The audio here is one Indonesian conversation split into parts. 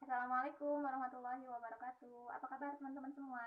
Assalamualaikum warahmatullahi wabarakatuh. Apa kabar teman-teman semua?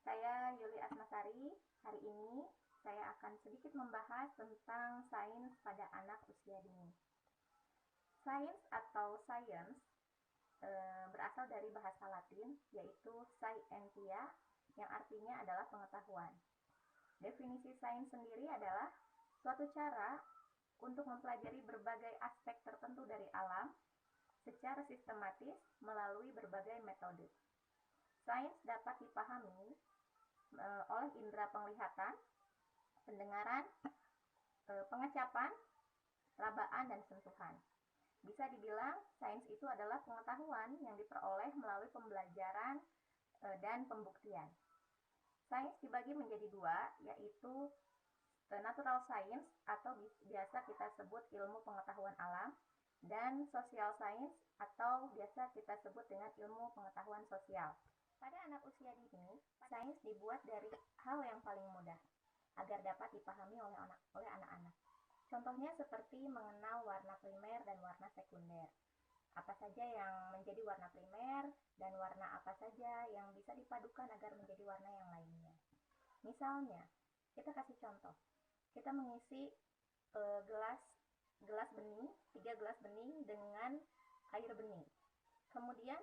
Saya Yuli Asmasari. Hari ini saya akan sedikit membahas tentang sains pada anak usia dini. Sains atau science berasal dari bahasa Latin, yaitu scientia, yang artinya adalah pengetahuan. Definisi sains sendiri adalah suatu cara untuk mempelajari berbagai aspek tertentu dari alam secara sistematis melalui berbagai metode. Sains dapat dipahami oleh indera penglihatan, pendengaran, pengecapan, rabaan, dan sentuhan. Bisa dibilang sains itu adalah pengetahuan yang diperoleh melalui pembelajaran dan pembuktian. Sains dibagi menjadi dua, yaitu natural science atau biasa kita sebut ilmu pengetahuan alam, dan social science atau biasa kita sebut dengan ilmu pengetahuan sosial. Pada anak usia dini, sains dibuat dari hal yang paling mudah agar dapat dipahami oleh anak-anak. Contohnya seperti mengenal warna primer dan warna sekunder. Apa saja yang menjadi warna primer dan warna apa saja yang bisa dipadukan agar menjadi warna yang lainnya. Misalnya, kita kasih contoh. Kita mengisi gelas bening, 3 gelas bening dengan air bening. Kemudian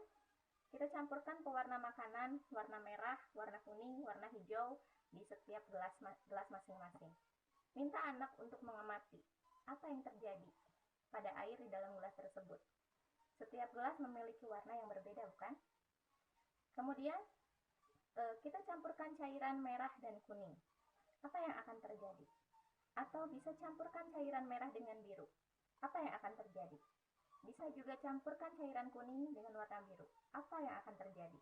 kita campurkan pewarna makanan, warna merah, warna kuning, warna hijau di setiap gelas masing-masing. Minta anak untuk mengamati apa yang terjadi pada air di dalam gelas tersebut. Setiap gelas memiliki warna yang berbeda, bukan? Kemudian kita campurkan cairan merah dan kuning. Apa yang akan terjadi? Atau bisa campurkan cairan merah dengan biru. Apa yang akan terjadi? Bisa juga campurkan cairan kuning dengan warna biru. Apa yang akan terjadi?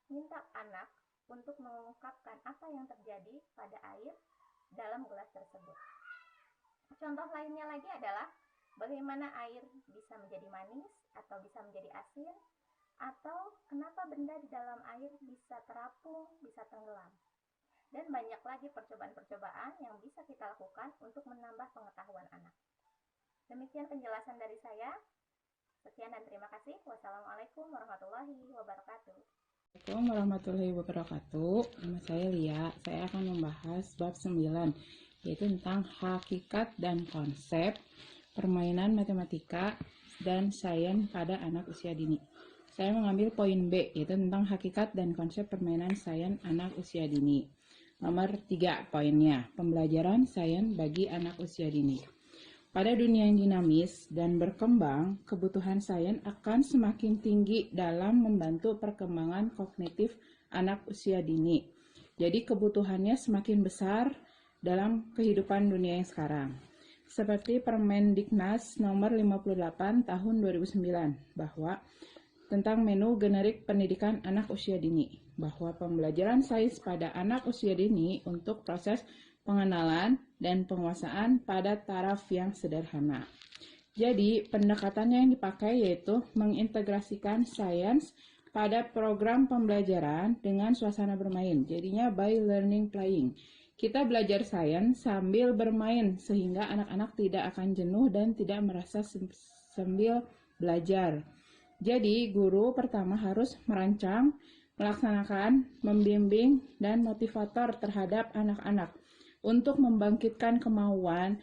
Minta anak untuk mengungkapkan apa yang terjadi pada air dalam gelas tersebut. Contoh lainnya lagi adalah bagaimana air bisa menjadi manis atau bisa menjadi asin, atau kenapa benda di dalam air bisa terapung, bisa tenggelam. Dan banyak lagi percobaan-percobaan yang bisa kita lakukan untuk menambah pengetahuan anak. Demikian penjelasan dari saya. Sekian dan terima kasih. Wassalamualaikum warahmatullahi wabarakatuh. Assalamualaikum warahmatullahi wabarakatuh. Nama saya Lia. Saya akan membahas bab 9, yaitu tentang hakikat dan konsep permainan matematika dan sains pada anak usia dini. Saya mengambil poin B, yaitu tentang hakikat dan konsep permainan sains anak usia dini. Nomor 3 poinnya, pembelajaran sains bagi anak usia dini. Pada dunia yang dinamis dan berkembang, kebutuhan sains akan semakin tinggi dalam membantu perkembangan kognitif anak usia dini. Jadi kebutuhannya semakin besar dalam kehidupan dunia yang sekarang. Seperti Permendiknas nomor 58 tahun 2009 bahwa tentang menu generik pendidikan anak usia dini, bahwa pembelajaran sains pada anak usia dini untuk proses pengenalan dan penguasaan pada taraf yang sederhana. Jadi, pendekatannya yang dipakai yaitu mengintegrasikan sains pada program pembelajaran dengan suasana bermain. Jadinya by learning playing. Kita belajar sains sambil bermain sehingga anak-anak tidak akan jenuh dan tidak merasa sambil belajar. Jadi, guru pertama harus merancang, melaksanakan, membimbing, dan motivator terhadap anak-anak untuk membangkitkan kemampuan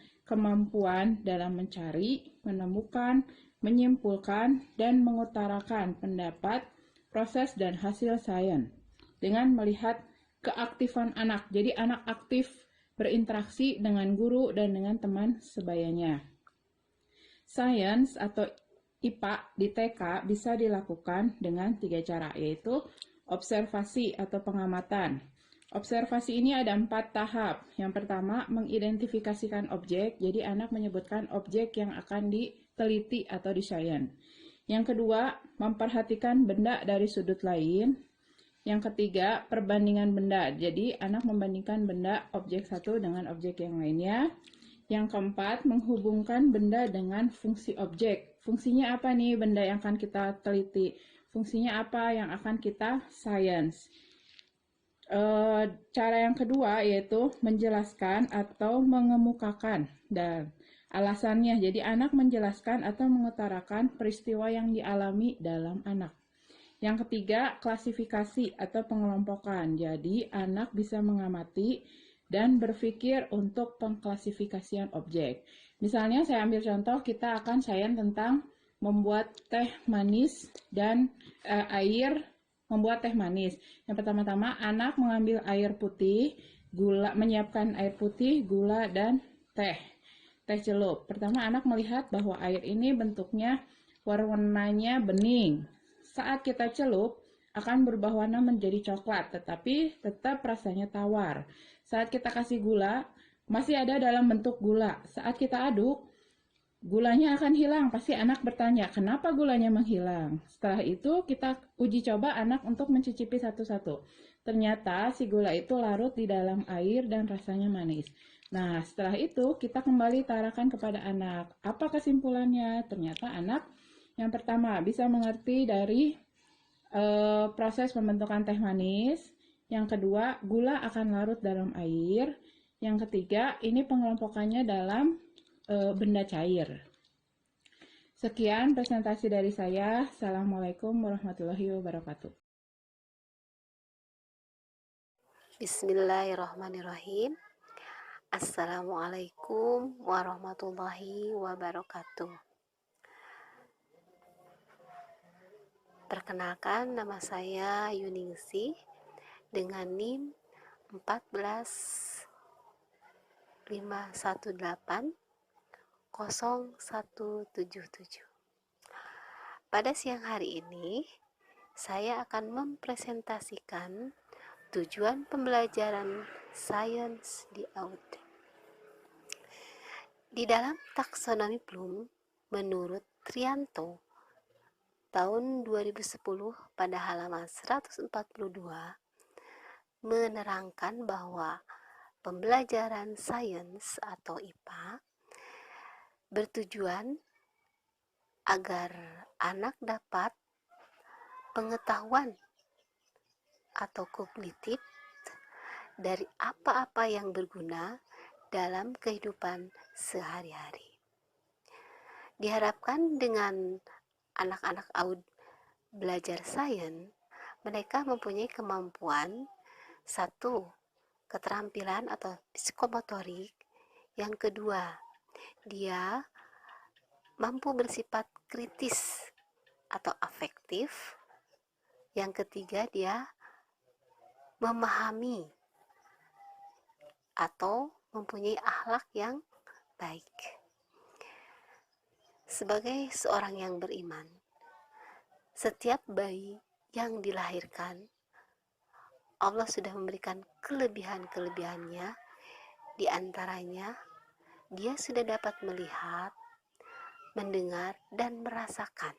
dalam mencari, menemukan, menyimpulkan, dan mengutarakan pendapat, proses, dan hasil sains dengan melihat keaktifan anak. Jadi anak aktif berinteraksi dengan guru dan dengan teman sebayanya. Sains atau IPA di TK bisa dilakukan dengan 3 cara, yaitu observasi atau pengamatan. Observasi ini ada 4 tahap. Yang pertama, mengidentifikasikan objek. Jadi anak menyebutkan objek yang akan diteliti atau disains. Yang kedua, memperhatikan benda dari sudut lain. Yang ketiga, perbandingan benda. Jadi anak membandingkan benda objek satu dengan objek yang lainnya. Yang keempat, menghubungkan benda dengan fungsi objek. Fungsinya apa nih benda yang akan kita teliti? Fungsinya apa yang akan kita sains? Cara yang kedua yaitu menjelaskan atau mengemukakan dan alasannya. Jadi anak menjelaskan atau mengutarakan peristiwa yang dialami dalam anak. Yang ketiga, klasifikasi atau pengelompokan. Jadi, anak bisa mengamati dan berpikir untuk pengklasifikasian objek. Misalnya, saya ambil contoh, kita akan sains tentang membuat teh manis dan air membuat teh manis. Yang pertama-tama, anak mengambil air putih, gula, menyiapkan air putih, gula, dan teh celup. Pertama, anak melihat bahwa air ini bentuknya warnanya bening. Saat kita celup, akan berubah warna menjadi coklat, tetapi tetap rasanya tawar. Saat kita kasih gula, masih ada dalam bentuk gula. Saat kita aduk, gulanya akan hilang. Pasti anak bertanya, kenapa gulanya menghilang? Setelah itu, kita uji coba anak untuk mencicipi satu-satu. Ternyata si gula itu larut di dalam air dan rasanya manis. Nah, setelah itu kita kembali tarakan kepada anak. Apa kesimpulannya? Ternyata anak yang pertama bisa mengerti dari proses pembentukan teh manis. Yang kedua, gula akan larut dalam air. Yang ketiga, ini pengelompokannya dalam benda cair. Sekian presentasi dari saya. Assalamualaikum warahmatullahi wabarakatuh. Bismillahirrahmanirrahim. Assalamualaikum warahmatullahi wabarakatuh. Perkenalkan, nama saya Yuningsih dengan NIM 145180177. Pada siang hari ini, saya akan mempresentasikan tujuan pembelajaran sains di AUD. Di dalam taksonomi Bloom, menurut Trianto, tahun 2010 pada halaman 142, menerangkan bahwa pembelajaran sains atau IPA bertujuan agar anak dapat pengetahuan atau kognitif dari apa-apa yang berguna dalam kehidupan sehari-hari. Diharapkan dengan anak-anak AUD belajar sains, mereka mempunyai kemampuan satu, keterampilan atau psikomotorik. Yang kedua, dia mampu bersifat kritis atau afektif. Yang ketiga, dia memahami atau mempunyai akhlak yang baik. Sebagai seorang yang beriman, setiap bayi yang dilahirkan, Allah sudah memberikan kelebihan-kelebihannya. Di antaranya, dia sudah dapat melihat, mendengar, dan merasakan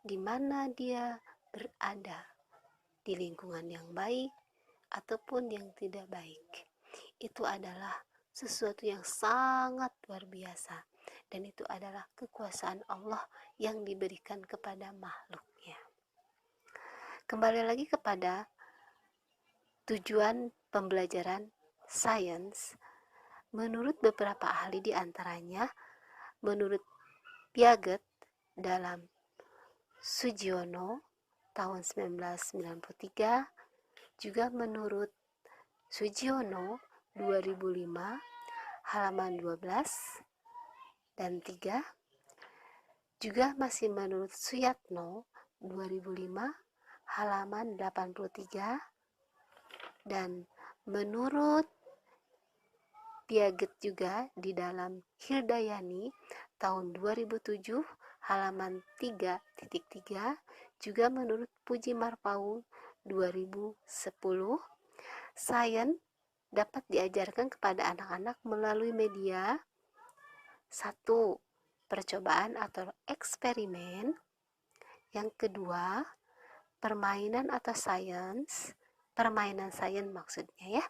di mana dia berada, di lingkungan yang baik ataupun yang tidak baik. Itu adalah sesuatu yang sangat luar biasa, dan itu adalah kekuasaan Allah yang diberikan kepada makhluknya. Kembali lagi kepada tujuan pembelajaran sains, menurut beberapa ahli, di antaranya menurut Piaget dalam Sugiono tahun 1993, juga menurut Sugiono 2005 halaman 12 dan 3, juga masih menurut Suyatno 2005 halaman 83, dan menurut Piaget juga di dalam Hildayani tahun 2007 halaman 3.3, juga menurut Puji Marpaung 2010, sains dapat diajarkan kepada anak-anak melalui media: satu, percobaan atau eksperimen. Yang kedua, permainan atau sains, permainan sains maksudnya ya.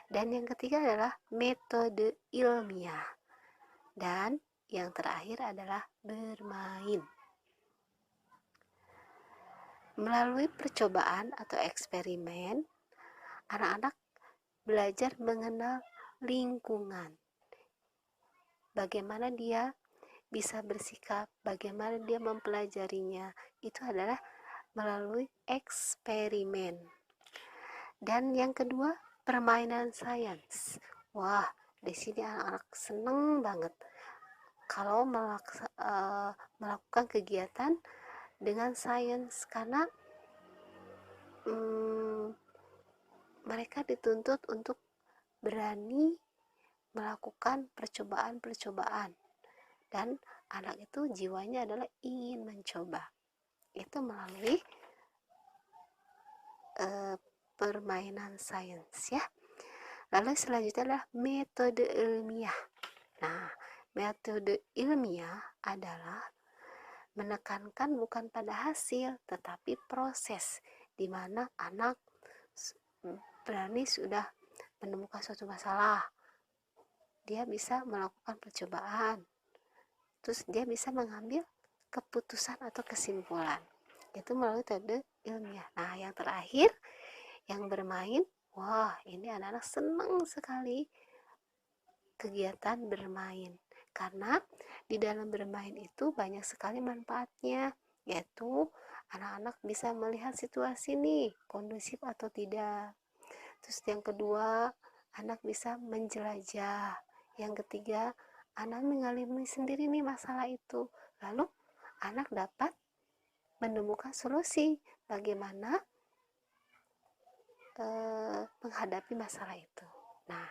Dan yang ketiga adalah metode ilmiah. Dan yang terakhir adalah bermain. Melalui percobaan atau eksperimen, anak-anak belajar mengenal lingkungan. Bagaimana dia bisa bersikap, bagaimana dia mempelajarinya, itu adalah melalui eksperimen. Dan yang kedua, permainan sains. Wah, di sini anak-anak seneng banget kalau melakukan kegiatan dengan sains, karena mereka dituntut untuk berani melakukan percobaan-percobaan, dan anak itu jiwanya adalah ingin mencoba. Itu melalui permainan sains ya. Lalu selanjutnya adalah metode ilmiah. Nah, metode ilmiah adalah menekankan bukan pada hasil tetapi proses, di mana anak berani sudah menemukan suatu masalah, dia bisa melakukan percobaan, terus dia bisa mengambil keputusan atau kesimpulan. Itu melalui metode ilmiah. Nah, yang terakhir, yang bermain. Wah, ini anak-anak senang sekali kegiatan bermain, karena di dalam bermain itu banyak sekali manfaatnya, yaitu anak-anak bisa melihat situasi nih kondusif atau tidak. Terus yang kedua, anak bisa menjelajah. Yang ketiga, anak mengalami sendiri nih masalah itu, lalu anak dapat menemukan solusi bagaimana menghadapi masalah itu. Nah,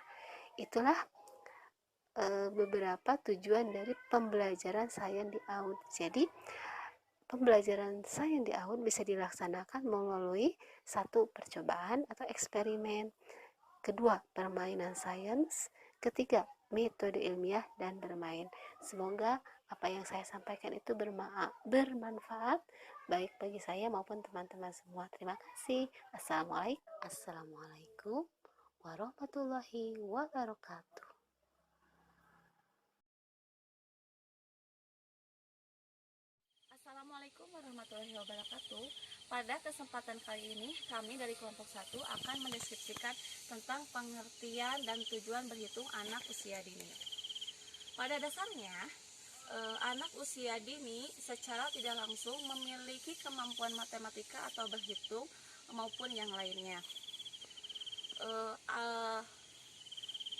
itulah beberapa tujuan dari pembelajaran sains di AUD. Jadi, pembelajaran sains di AUD bisa dilaksanakan melalui satu, percobaan atau eksperimen, kedua, permainan sains, ketiga, metode ilmiah dan bermain. Semoga apa yang saya sampaikan itu bermanfaat baik bagi saya maupun teman-teman semua. Terima kasih. Assalamualaikum warahmatullahi wabarakatuh. Assalamualaikum warahmatullahi wabarakatuh. Pada kesempatan kali ini, kami dari kelompok 1 akan mendeskripsikan tentang pengertian dan tujuan berhitung anak usia dini. Pada dasarnya, anak usia dini secara tidak langsung memiliki kemampuan matematika atau berhitung maupun yang lainnya.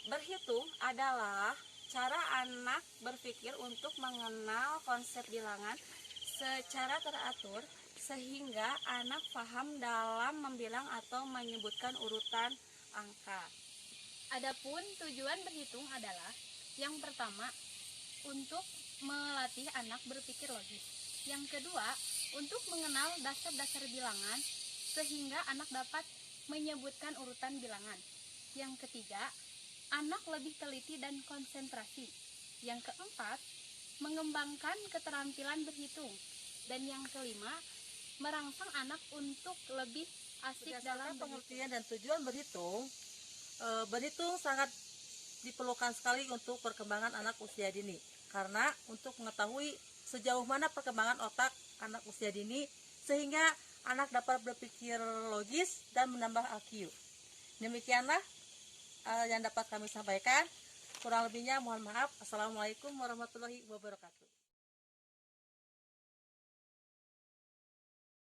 Berhitung adalah cara anak berpikir untuk mengenal konsep bilangan secara teratur, sehingga anak paham dalam membilang atau menyebutkan urutan angka. Adapun tujuan berhitung adalah yang pertama, untuk melatih anak berpikir logis. Yang kedua, untuk mengenal dasar-dasar bilangan sehingga anak dapat menyebutkan urutan bilangan. Yang ketiga, anak lebih teliti dan konsentrasi. Yang keempat, mengembangkan keterampilan berhitung. Dan yang kelima, merangsang anak untuk lebih asik dalam pengertian dan tujuan berhitung. Berhitung sangat diperlukan sekali untuk perkembangan anak usia dini, karena untuk mengetahui sejauh mana perkembangan otak anak usia dini sehingga anak dapat berpikir logis dan menambah IQ. Demikianlah yang dapat kami sampaikan. Kurang lebihnya mohon maaf. Assalamualaikum warahmatullahi wabarakatuh.